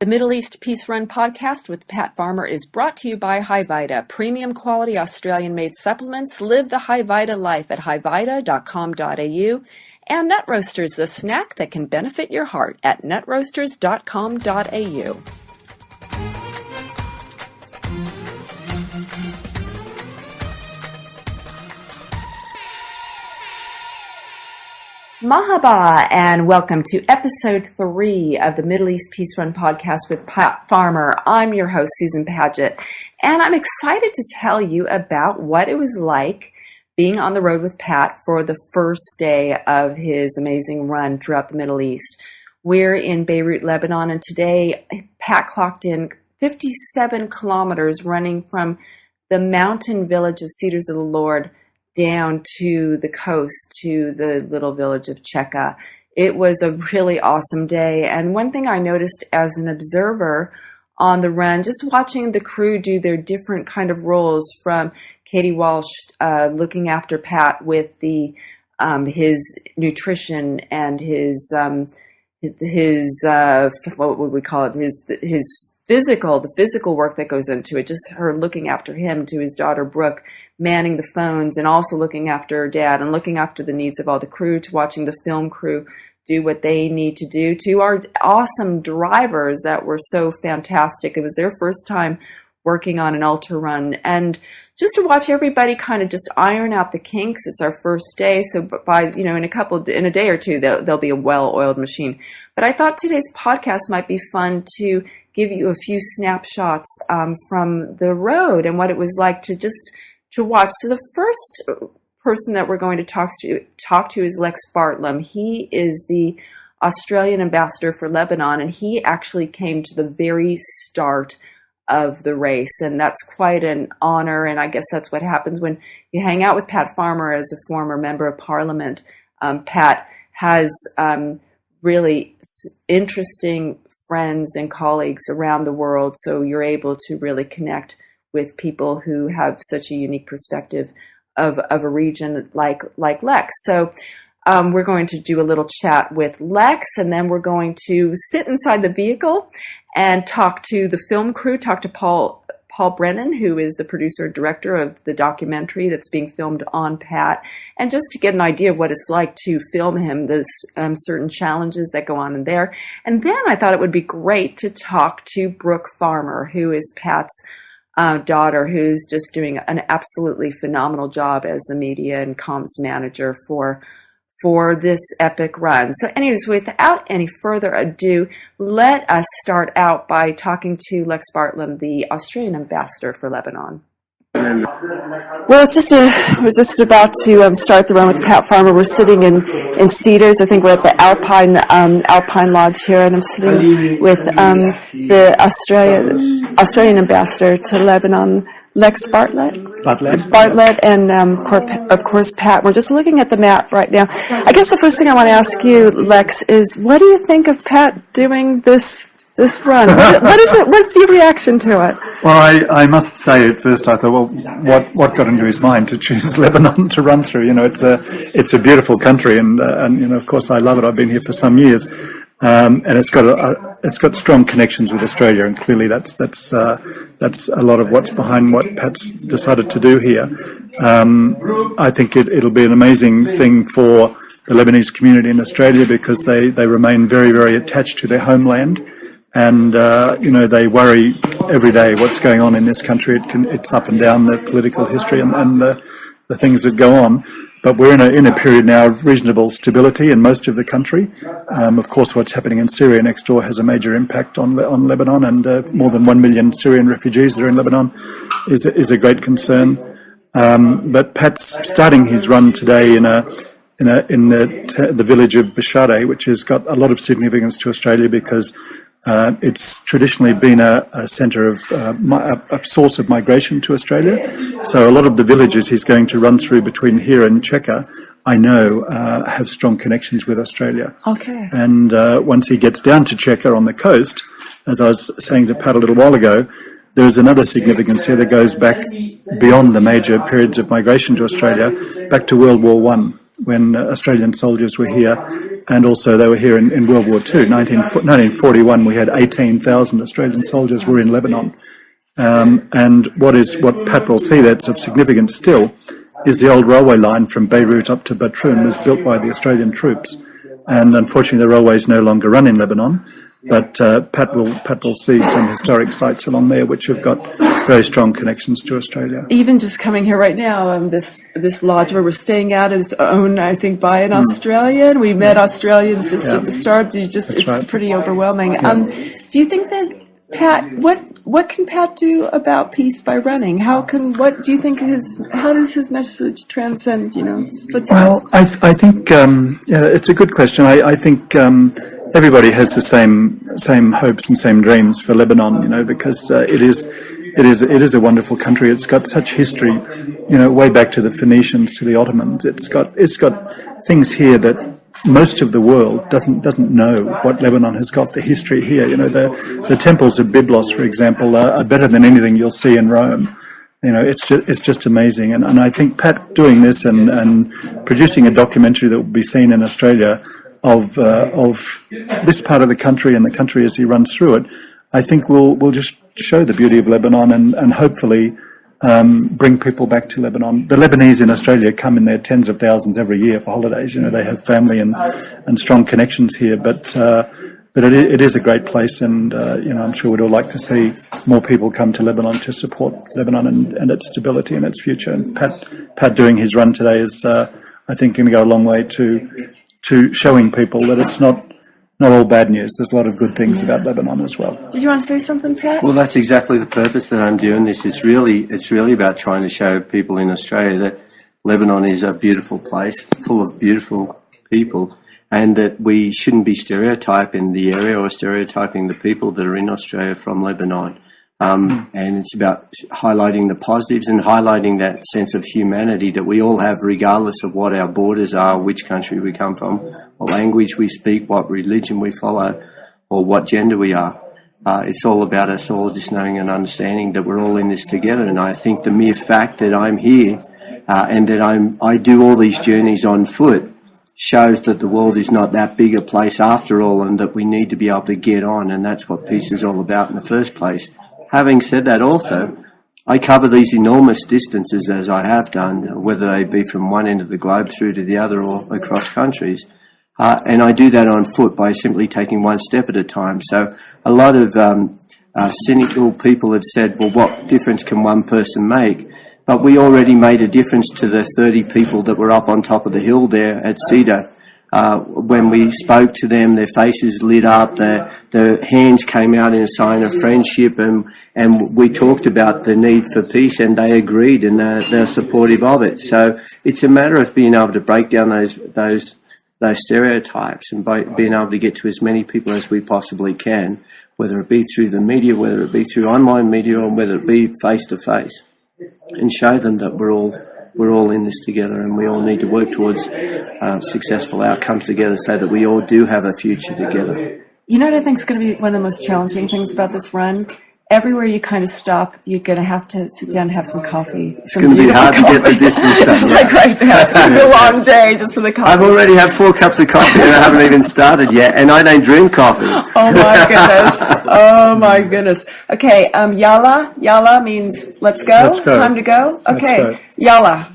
The Middle East Peace Run podcast with Pat Farmer is brought to you by HiVita, premium quality Australian-made supplements. Live the HiVita life at hivita.com.au, and Nut Roasters, the snack that can benefit your heart at nutroasters.com.au. Mahaba, and welcome to episode 3 of the Middle East Peace Run podcast with Pat Farmer. I'm your host, Susan Padgett, and I'm excited to tell you about what it was like being on the road with Pat for the first day of his amazing run throughout the Middle East. We're in Beirut, Lebanon, and today Pat clocked in 57 kilometers running from the mountain village of Cedars of the Lord down to the coast, to the little village of Cheka. It was a really awesome day. And one thing I noticed as an observer on the run, just watching the crew do their different kind of roles, from Katie Walsh looking after Pat with the his nutrition and his what would we call it, his the physical work that goes into it, just her looking after him, to his daughter Brooke manning the phones and also looking after her dad and looking after the needs of all the crew, to watching the film crew do what they need to do, to our awesome drivers that were so fantastic. It was their first time working on an ultra run, and just to watch everybody kind of just iron out the kinks. It's our first day, so by in a day or two they'll be a well-oiled machine. But I thought today's podcast might be fun to give you a few snapshots from the road and what it was like to watch. So the first person that we're going to talk to is Lex Bartlam. He is the Australian ambassador for Lebanon, and he actually came to the very start of the race, and that's quite an honor. And I guess that's what happens when you hang out with Pat Farmer as a former member of Parliament. Pat has really interesting friends and colleagues around the world, so you're able to really connect with people who have such a unique perspective of a region like Lex. So we're going to do a little chat with Lex, and then we're going to sit inside the vehicle and talk to the film crew, talk to Paul Brennan, who is the producer and director of the documentary that's being filmed on Pat, and just to get an idea of what it's like to film him, the certain challenges that go on in there. And then I thought it would be great to talk to Brooke Farmer, who is Pat's daughter, who's just doing an absolutely phenomenal job as the media and comms manager for this epic run. So anyways, without any further ado, let us start out by talking to Lex Bartlam, the Australian ambassador for Lebanon. Well, we're just about to start the run with Pat Farmer. We're sitting in Cedars. I think we're at the Alpine Lodge here, and I'm sitting with the Australian ambassador to Lebanon, Lex Bartlett, and of course Pat. We're just looking at the map right now. I guess the first thing I want to ask you, Lex, is what do you think of Pat doing this run? What is it? What's your reaction to it? Well, I must say at first I thought, well, what got into his mind to choose Lebanon to run through? It's a beautiful country, and of course I love it. I've been here for some years, and it's got strong connections with Australia, and clearly that's a lot of what's behind what Pat's decided to do here. I think it'll be an amazing thing for the Lebanese community in Australia, because they remain very, very attached to their homeland. And, they worry every day what's going on in this country. It's up and down, the political history and the things that go on. But we're in a period now of reasonable stability in most of the country. Of course, what's happening in Syria next door has a major impact on Lebanon, and more than 1 million Syrian refugees that are in Lebanon is a great concern. But Pat's starting his run today in the village of Bishare, which has got a lot of significance to Australia, because it's traditionally been a centre of a source of migration to Australia. So a lot of the villages he's going to run through between here and Cheka, I know, have strong connections with Australia. Okay. And once he gets down to Cheka on the coast, as I was saying to Pat a little while ago, there's another significance here that goes back beyond the major periods of migration to Australia, back to World War I, when Australian soldiers were here and also they were here in World War II. 1941, we had 18,000 Australian soldiers were in Lebanon. And what Pat will see that's of significance still is the old railway line from Beirut up to Batroun was built by the Australian troops. And unfortunately, the railways no longer run in Lebanon. But Pat will see some historic sites along there which have got very strong connections to Australia. Even just coming here right now, this lodge where we're staying at is owned, I think, by an Australian. We met Australians just at the start. It's right. pretty overwhelming. Yeah. Do you think that Pat? What can Pat do about peace by running? How do you think how does his message transcend? His footsteps? Well, I think it's a good question. I think. Everybody has the same hopes and same dreams for Lebanon, because it is a wonderful country. It's got such history, way back to the Phoenicians, to the Ottomans. It's got things here that most of the world doesn't know what Lebanon has got. The history here, the temples of Byblos, for example, are better than anything you'll see in Rome. It's just amazing. And I think Pat doing this and producing a documentary that will be seen in Australia of this part of the country and the country as he runs through it, I think will just show the beauty of Lebanon and hopefully bring people back to Lebanon. The Lebanese in Australia come in their tens of thousands every year for holidays. They have family and strong connections here, but it is a great place, and I'm sure we'd all like to see more people come to Lebanon to support Lebanon and its stability and its future. And Pat doing his run today is, I think, going to go a long way to showing people that it's not all bad news. There's a lot of good things about Lebanon as well. Did you want to say something, Pat? Well, that's exactly the purpose that I'm doing this. It's really about trying to show people in Australia that Lebanon is a beautiful place, full of beautiful people, and that we shouldn't be stereotyping the area or stereotyping the people that are in Australia from Lebanon. And it's about highlighting the positives and highlighting that sense of humanity that we all have, regardless of what our borders are, which country we come from, what language we speak, what religion we follow, or what gender we are. It's all about us all just knowing and understanding that we're all in this together. And I think the mere fact that I'm here and that I do all these journeys on foot shows that the world is not that big a place after all, and that we need to be able to get on. And that's what peace is all about in the first place. Having said that also, I cover these enormous distances as I have done, whether they be from one end of the globe through to the other or across countries. And I do that on foot by simply taking one step at a time. So a lot of cynical people have said, well, what difference can one person make? But we already made a difference to the 30 people that were up on top of the hill there at Cedar. When we spoke to them, their faces lit up, their hands came out in a sign of friendship, and we talked about the need for peace, and they agreed, and they're supportive of it. So it's a matter of being able to break down those stereotypes and being able to get to as many people as we possibly can, whether it be through the media, whether it be through online media, or whether it be face to face, and show them that we're all in this together, and we all need to work towards successful outcomes together so that we all do have a future together. You know what I think is going to be one of the most challenging things about this run? Everywhere you kind of stop, you're going to have to sit down and have some coffee. It's going to be hard to get the distance done. It's like right there. It's going to be a long day just for the coffee. I've already had 4 cups of coffee and I haven't even started yet, and I don't drink coffee. Oh my goodness. Oh my goodness. Okay, Yalla. Yalla means let's go. Let's go. Time to go. Okay, Let's go. Yalla.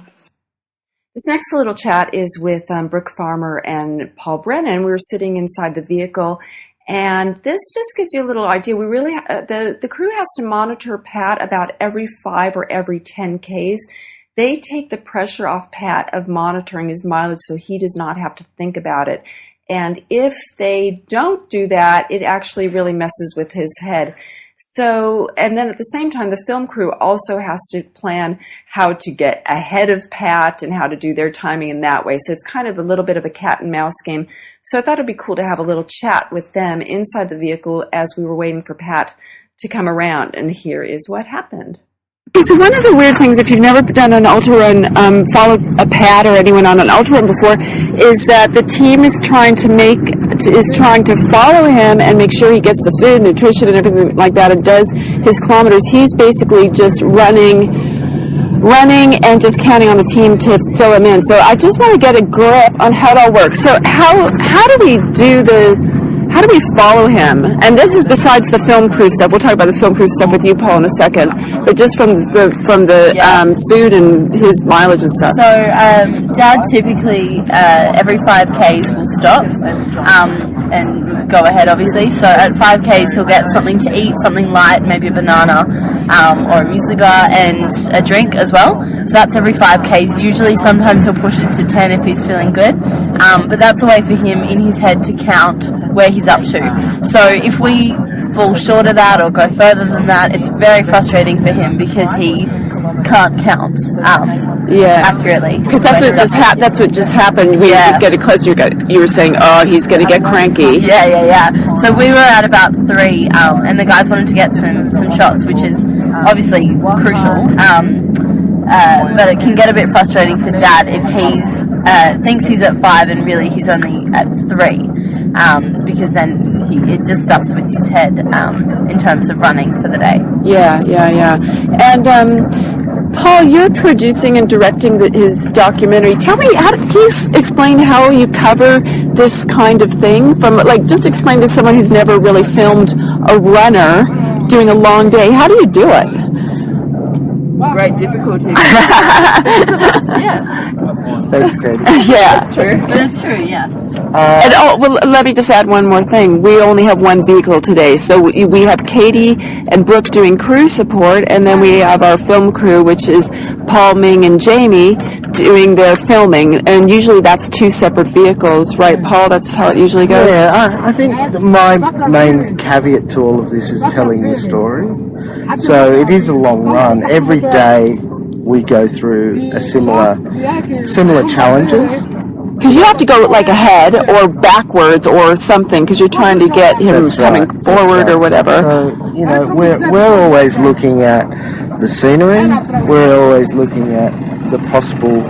This next little chat is with Brooke Farmer and Paul Brennan. We were sitting inside the vehicle, and this just gives you a little idea. We really the crew has to monitor Pat about every 5 or every 10 Ks. They take the pressure off Pat of monitoring his mileage so he does not have to think about it. And if they don't do that, it actually really messes with his head. So, and then at the same time, the film crew also has to plan how to get ahead of Pat and how to do their timing in that way. So it's kind of a little bit of a cat and mouse game. So I thought it'd be cool to have a little chat with them inside the vehicle as we were waiting for Pat to come around. And here is what happened. Okay, so one of the weird things, if you've never done an ultra run, followed a Pat or anyone on an ultra run before, is that the team is trying to follow him and make sure he gets the food, nutrition, and everything like that, and does his kilometers. He's basically just running running and just counting on the team to fill him in. So I just want to get a grip on how it all works. So how do we follow him? And this is besides the film crew stuff. We'll talk about the film crew stuff with you, Paul, in a second. But just from the food and his mileage and stuff. So Dad typically every 5Ks will stop and go ahead, obviously. So at 5Ks he'll get something to eat, something light, maybe a banana or a muesli bar, and a drink as well. So that's every 5Ks. Usually sometimes he'll push it to 10 if he's feeling good. But that's a way for him in his head to count where he's up to. So if we fall short of that or go further than that, it's very frustrating for him because he can't count accurately. Because that's what just happened. We get it closer. You were saying, oh, he's going to get cranky. Yeah. So we were at about 3, and the guys wanted to get some shots, which is obviously crucial. But it can get a bit frustrating for Dad if he's thinks he's at 5 and really he's only at 3, because then it just stuffs with his head in terms of running for the day. Yeah. And Paul, you're producing and directing his documentary. Tell me, can you explain how you cover this kind of thing? Just explain to someone who's never really filmed a runner doing a long day. How do you do it? Great difficulty. Thanks, Katie. Yeah. It's true. But it's true, yeah. Let me just add one more thing. We only have one vehicle today, so we have Katie and Brooke doing crew support, and then we have our film crew, which is Paul, Ming, and Jamie doing their filming, and usually that's 2 separate vehicles, right, Paul? That's how it usually goes? Yeah, I think my main caveat to all of this is telling the story. So it is a long run. Every day we go through a similar challenges. Because you have to go ahead or backwards or something, because you're trying to get him coming forward or whatever. So, we're always looking at the scenery. We're always looking at the possible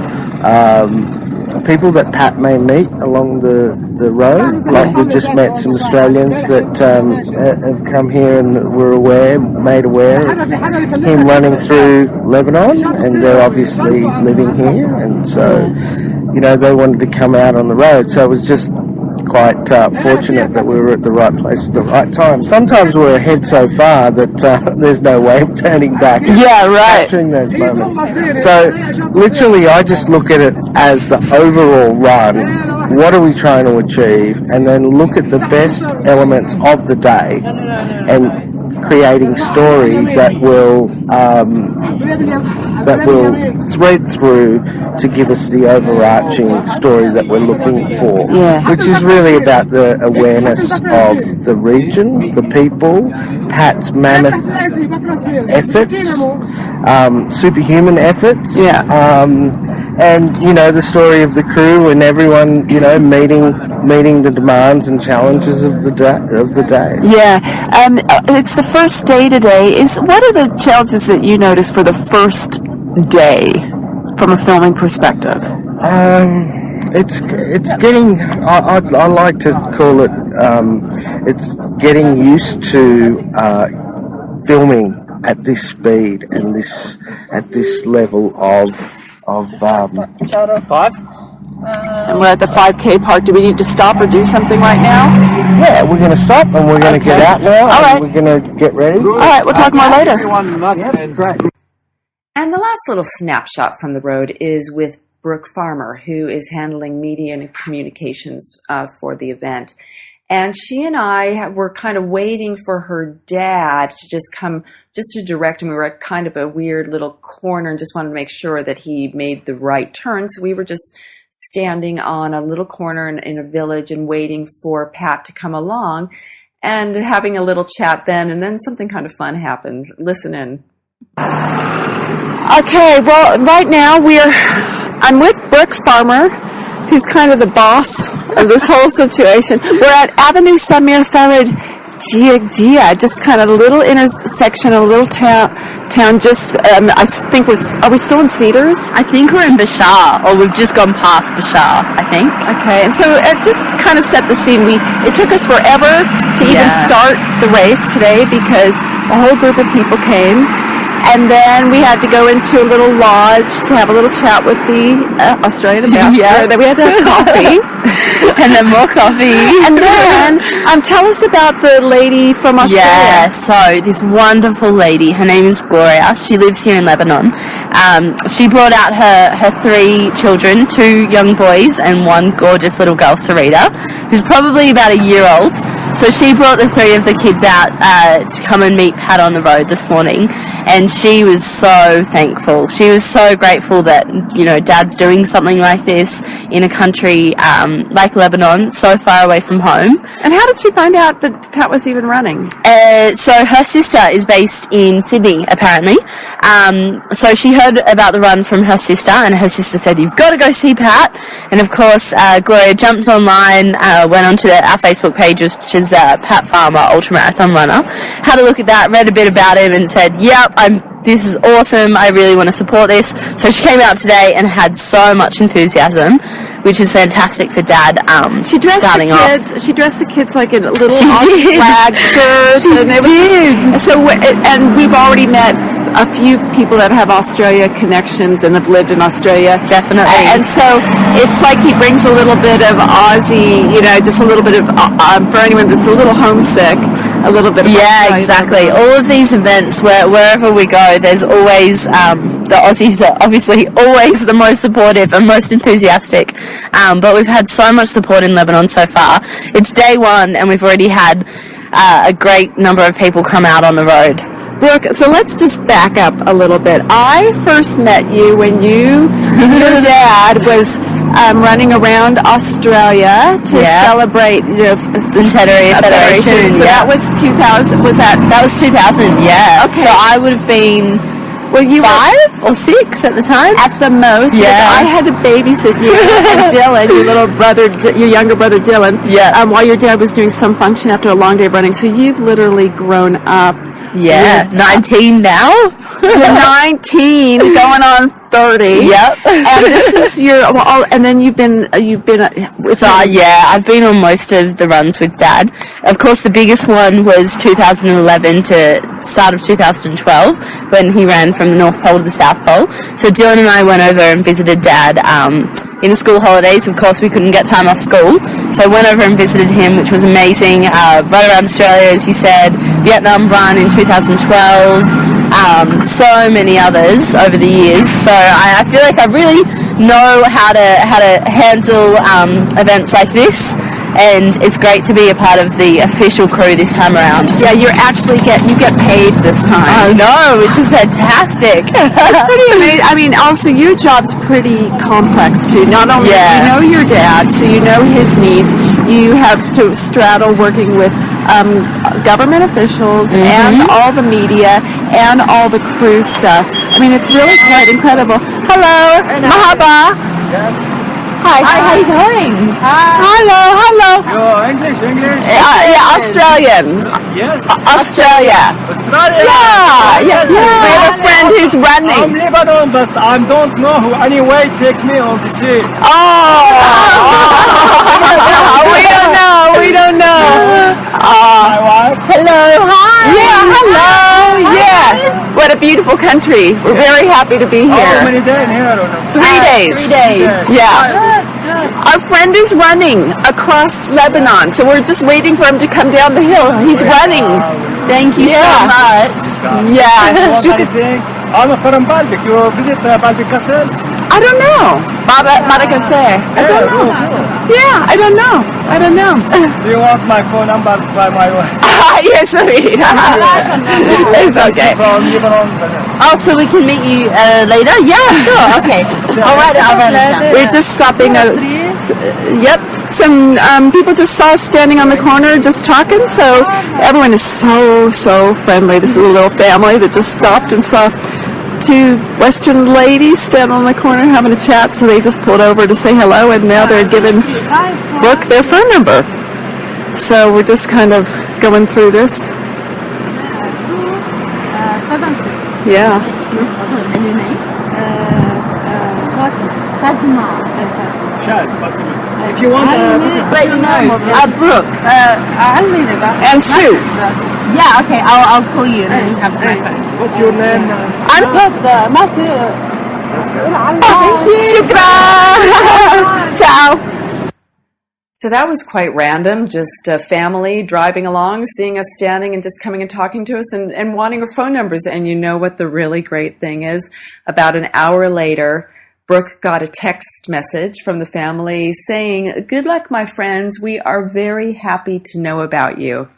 people that Pat may meet along the road. Like we just met some Australians that have come here and were made aware of him running through Lebanon, and they're obviously living here, and so they wanted to come out on the road. So it was just quite fortunate that we were at the right place at the right time. Sometimes we're ahead so far that there's no way of turning back. Yeah, right. Capturing those moments. So literally I just look at it as the overall run. What are we trying to achieve? And then look at the best elements of the day and creating story that will thread through to give us the overarching story that we're looking for, which is really about the awareness of the region, the people, Pat's mammoth efforts, superhuman efforts, and the story of the crew and everyone meeting the demands and challenges of the day. It's the first day today. What are the challenges that you notice for the first day from a filming perspective? It's getting. I like to call it. It's getting used to filming at this speed and at this level of. Child 5. And we're at the 5K part. Do we need to stop or do something right now? Yeah, we're going to stop and we're going to get out now. All right. We're going to get ready. All right, we'll talk more later. Great. And the last little snapshot from the road is with Brooke Farmer, who is handling media and communications for the event. And she and I were kind of waiting for her dad to just come, just to direct him. We were at kind of a weird little corner and just wanted to make sure that he made the right turn. So we were just standing on a little corner in a village and waiting for Pat to come along and having a little chat then. And then something kind of fun happened. Listen in. Okay, well, right now I'm with Brooke Farmer, who's kind of the boss of this whole situation. We're at Avenue Samir Farid Gia, just kind of a little intersection, a little town. Just, I think are we still in Cedars? I think we're in Bashar, or we've just gone past Bashar, I think. Okay, and so just kind of set the scene. It took us forever to even start the race today because a whole group of people came. And then we had to go into a little lodge to have a little chat with the Australian ambassador. Yeah. Then we had to have coffee. And then more coffee. And then tell us about the lady from Australia. Yeah, so this wonderful lady, her name is Gloria. She lives here in Lebanon. She brought out her 3 children, 2 young boys and 1 gorgeous little girl, Sarita, who's probably about a year old. So she brought the 3 of the kids out to come and meet Pat on the road this morning, and she was so thankful. She was so grateful that, you know, Dad's doing something like this in a country like Lebanon, so far away from home. And how did she find out that Pat was even running? So her sister is based in Sydney, apparently. So she heard about the run from her sister, and her sister said, "You've got to go see Pat." And of course, Gloria jumped online, went onto our Facebook page, which is Pat Farmer, ultramarathon runner, had a look at that, read a bit about him, and said, "Yep, this is awesome. I really want to support this." So she came out today and had so much enthusiasm, which is fantastic for Dad. She dressed starting the kids. off. She dressed the kids like in little She Aussie did. flag shirts. She and they did. Were so, and we've already met a few people that have Australia connections and have lived in Australia. Definitely. And so it's like he brings a little bit of Aussie, you know, just a little bit of for anyone that's a little homesick, a little bit of Yeah, Australia. exactly. All of these events, wherever we go, there's always the Aussies are obviously always the most supportive and most enthusiastic. But we've had so much support in Lebanon so far. It's day 1, and we've already had a great number of people come out on the road. Brooke, so let's just back up a little bit. I first met you when your dad was running around Australia to Yeah. celebrate, you know, Centenary Federation. So Yeah. that was 2000. Was that? That was 2000, yeah. Okay. So I would have been Well, you 5 or 6 at the time. at the most. Yeah. Because I had to babysit you and Dylan, your little brother, your younger brother Dylan. Yeah. While your dad was doing some function after a long day of running. So you've literally grown up. Yeah, 19 now. You're 19, going on 30. Yep. And this is your, and then you've been. So yeah, I've been on most of the runs with Dad. Of course, the biggest one was 2011 to start of 2012 when he ran from the North Pole to the South Pole. So Dylan and I went over and visited Dad in the school holidays. Of course, we couldn't get time off school, so I went over and visited him, which was amazing. Right around Australia, as you said, Vietnam run in 2012. So many others over the years. So I feel like I really know how to handle events like this, and it's great to be a part of the official crew this time around. Yeah, you get paid this time. I know, which is fantastic. It's pretty amazing. I mean, also your job's pretty complex too. Not only Yeah. you know your dad, so you know his needs. You have to straddle working with government officials and all the media and all the crew stuff. I mean, it's really quite incredible. Hello, Mahaba. Hi, how are you going? Hello. Oh, English. Yeah, Australian. Yes. Australia. Australia. Yeah. We have a friend who's I'm running. Lebanon, but I don't know who. Anyway, take me on the sea. We don't know. My wife. Hello. Hi. Yeah, hello. Yeah. What a beautiful country. We're very happy to be How here. many days here? I don't know. 3 days. 3 days. Yeah. Our friend is running across Lebanon, so we're just waiting for him to come down the hill. He's running. Thank you so Yeah. much. Yeah. Want anything? I'm from Baltic. You visit Baltic Castle? I don't know. Madagascar. I don't know. Yeah, I don't know. Do you want my phone number by my wife? Yes, sweet. It's okay. From Lebanon. Oh, so we can meet you later? Yeah, sure. Okay. I'll write it down. We're just stopping. Yep, some people just saw us standing on the corner just talking. So everyone is so friendly. This is a little family that just stopped and saw 2 Western ladies standing on the corner having a chat. So they just pulled over to say hello, and now they're giving Brooke their phone number. So we're just kind of going through this. Yeah. If you want, Brooke. And Sue. Yeah, okay, I'll call you and then have my phone. What's your name? I'm thank you. Shukran. Ciao. So that was quite random, just a family driving along, seeing us standing and just coming and talking to us and wanting our phone numbers. And you know what the really great thing is? About an hour later, Brooke got a text message from the family saying, "Good luck, my friends. We are very happy to know about you."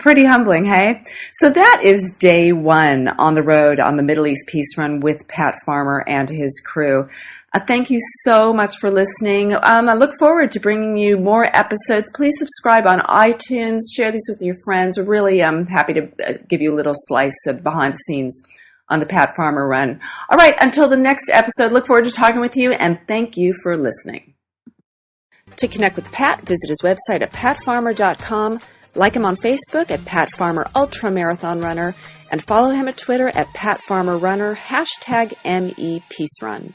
Pretty humbling, hey? So that is day one on the road on the Middle East Peace Run with Pat Farmer and his crew. Thank you so much for listening. I look forward to bringing you more episodes. Please subscribe on iTunes. Share these with your friends. We're really happy to give you a little slice of behind the scenes on the Pat Farmer Run. All right, until the next episode, look forward to talking with you, and thank you for listening. To connect with Pat, visit his website at patfarmer.com. Like him on Facebook at Pat Farmer Ultra Marathon Runner, and follow him at Twitter at Pat Farmer Runner, #ME Peace Run.